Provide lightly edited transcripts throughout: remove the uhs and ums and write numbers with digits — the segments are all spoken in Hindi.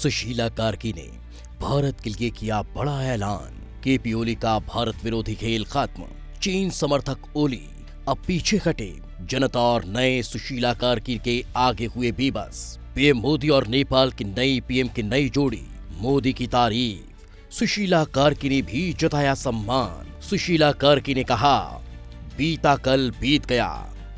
सुशीला कार्की ने भारत के लिए किया बड़ा ऐलान। केपी ओली का भारत विरोधी खेल खत्म। चीन समर्थक ओली अब पीछे हटे। जनता और नए सुशीला कार्की के आगे हुए बेबस। पीएम मोदी और नेपाल की नई पीएम की नई जोड़ी। मोदी की तारीफ। सुशीला कार्की ने भी जताया सम्मान। सुशीला कार्की ने कहा, बीता कल बीत गया,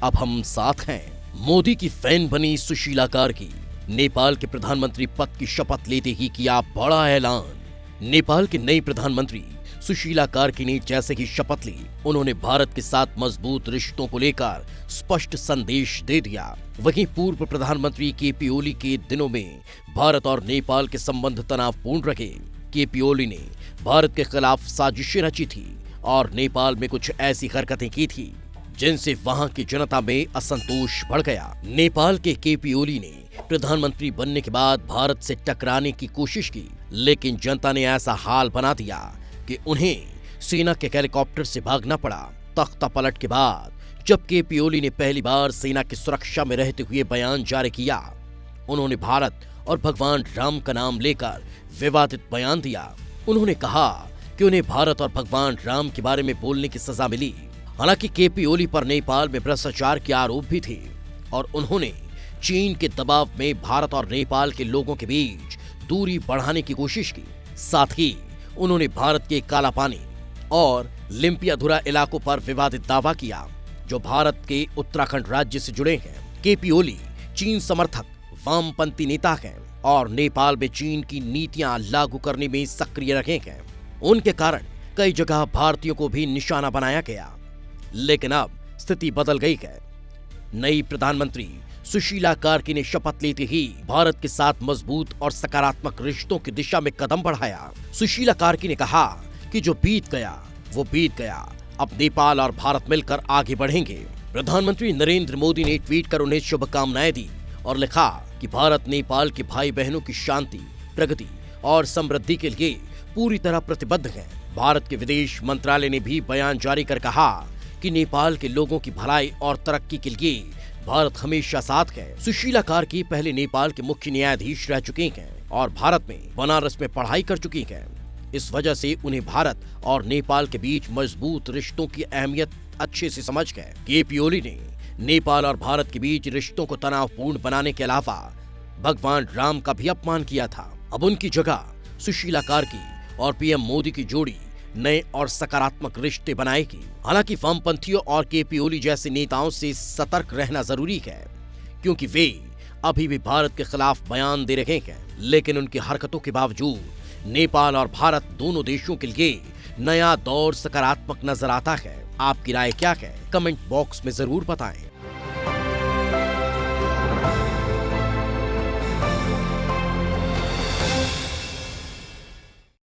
अब हम साथ हैं। मोदी की फैन बनी सुशीला कार्की नेपाल के प्रधानमंत्री पद की शपथ लेते ही किया बड़ा ऐलान। नेपाल की नई प्रधानमंत्री सुशीला कार्की ने जैसे ही शपथ ली, उन्होंने भारत के साथ मजबूत रिश्तों को लेकर स्पष्ट संदेश दे दिया। वहीं पूर्व प्रधानमंत्री केपी ओली के दिनों में भारत और नेपाल के संबंध तनावपूर्ण रहे। केपी ओली ने भारत के खिलाफ साजिशें रची थी और नेपाल में कुछ ऐसी हरकतें की थी जिनसे वहां की जनता में असंतोष बढ़ गया। नेपाल के केपी ओली ने प्रधानमंत्री बनने के बाद भारत से टकराने की कोशिश की, लेकिन जनता ने ऐसा हाल बना दिया कि उन्हें सेना के हेलीकॉप्टर से भागना पड़ा। तख्ता पलट के बाद जब केपी ओली ने पहली बार सेना की सुरक्षा में रहते हुए बयान जारी किया, उन्होंने भारत और भगवान राम का नाम लेकर विवादित बयान दिया। उन्होंने कहा कि उन्हें भारत और भगवान राम के बारे में बोलने की सजा मिली। हालांकि केपी ओली पर नेपाल में भ्रष्टाचार के आरोप भी थे और उन्होंने चीन के दबाव में भारत और नेपाल के लोगों के बीच दूरी बढ़ाने की कोशिश की। साथ ही उन्होंने भारत के काला पानी और लिम्पियाधुरा इलाकों पर विवादित दावा किया, जो भारत के उत्तराखंड राज्य से जुड़े हैं। केपी ओली चीन समर्थक वामपंथी नेता हैं और नेपाल में चीन की नीतियां लागू करने में सक्रिय रहे हैं। उनके कारण कई जगह भारतीयों को भी निशाना बनाया गया। लेकिन अब स्थिति बदल गई है। नई प्रधानमंत्री सुशीला कार्की ने शपथ लेते ही भारत के साथ मजबूत और सकारात्मक रिश्तों की दिशा में कदम बढ़ाया। सुशीला कार्की ने कहा कि जो बीत गया वो बीत गया, अब नेपाल और भारत मिलकर आगे बढ़ेंगे। प्रधानमंत्री नरेंद्र मोदी ने ट्वीट कर उन्हें शुभकामनाएं दी और लिखा कि भारत नेपाल के भाई बहनों की शांति, प्रगति और समृद्धि के लिए पूरी तरह प्रतिबद्ध है। भारत के विदेश मंत्रालय ने भी बयान जारी कर कहा कि नेपाल के लोगों की भलाई और तरक्की के लिए भारत हमेशा साथ है। सुशीला कार्की पहले नेपाल के मुख्य न्यायाधीश रह चुके हैं और भारत में बनारस में पढ़ाई कर चुकी हैं। इस वजह से उन्हें भारत और नेपाल के बीच मजबूत रिश्तों की अहमियत अच्छे से समझ गए। केपी ओली ने नेपाल और भारत के बीच रिश्तों को तनावपूर्ण बनाने के अलावा भगवान राम का भी अपमान किया था। अब उनकी जगह सुशीला कार्की और पीएम मोदी की जोड़ी नए और सकारात्मक रिश्ते बनाएगी। हालांकि वामपंथियों और केपी ओली जैसे नेताओं से सतर्क रहना जरूरी है, क्योंकि वे अभी भी भारत के खिलाफ बयान दे रहे हैं। लेकिन उनकी हरकतों के बावजूद नेपाल और भारत दोनों देशों के लिए नया दौर सकारात्मक नजर आता है। आपकी राय क्या है? कमेंट बॉक्स में जरूर बताएं।